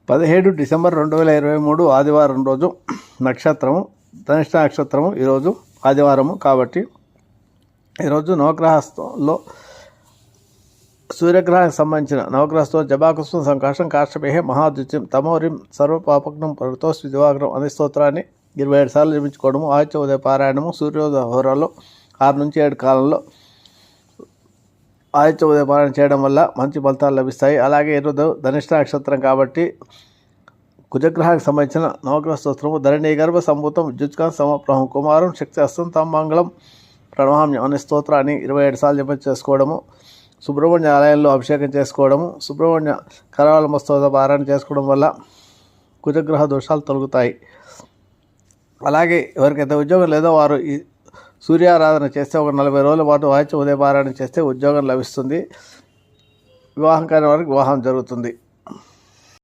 17 December 2023 ఆదివారం రోజు నక్షత్రము ధనిష్ట నక్షత్రము. ఈరోజు ఆదివారము కాబట్టి ఈరోజు నవగ్రహంలో సూర్యగ్రహానికి సంబంధించిన నవగ్రహంతో జబాకుస్వం సంకాశం కాష్టమేహే మహాద్యుత్యం తమోరిం సర్వపాపగ్నం పరుతోస్ దివాగ్రం అనే స్తోత్రాన్ని 27 సార్లు జపించుకోవడము, ఆదిత్య ఉదయ పారాయణము, సూర్యోదయ హోరాల్లో 6 నుంచి 7 కాలంలో ఆదిత్య ఉదయ పారాయణ చేయడం వల్ల మంచి ఫలితాలు లభిస్తాయి. అలాగే ఈరోజు ధనిష్ట నక్షత్రం కాబట్టి కుజగ్రహానికి సంబంధించిన నవగ్రహ స్తోత్రము ధరణి గర్భ సంభూతం విద్యుత్కాంత సమప్రహం కుమారం శక్తి అస్తంతం మంగళం ప్రణమామ్యం అనే స్తోత్రాన్ని 27 సార్లు జపం చేసుకోవడము, సుబ్రహ్మణ్య ఆలయంలో అభిషేకం చేసుకోవడము, సుబ్రహ్మణ్య కరావళ మస్తోద పారాయణ చేసుకోవడం వల్ల కుజగ్రహ దోషాలు తొలగుతాయి. అలాగే ఎవరికైతే ఉద్యోగం లేదో వారు ఈ సూర్యారాధన చేస్తే ఒక 40 రోజుల పాటు ఆదిత్య ఉదయ పారాయణ చేస్తే ఉద్యోగం లభిస్తుంది. వివాహం కాని వారికి వివాహం జరుగుతుంది.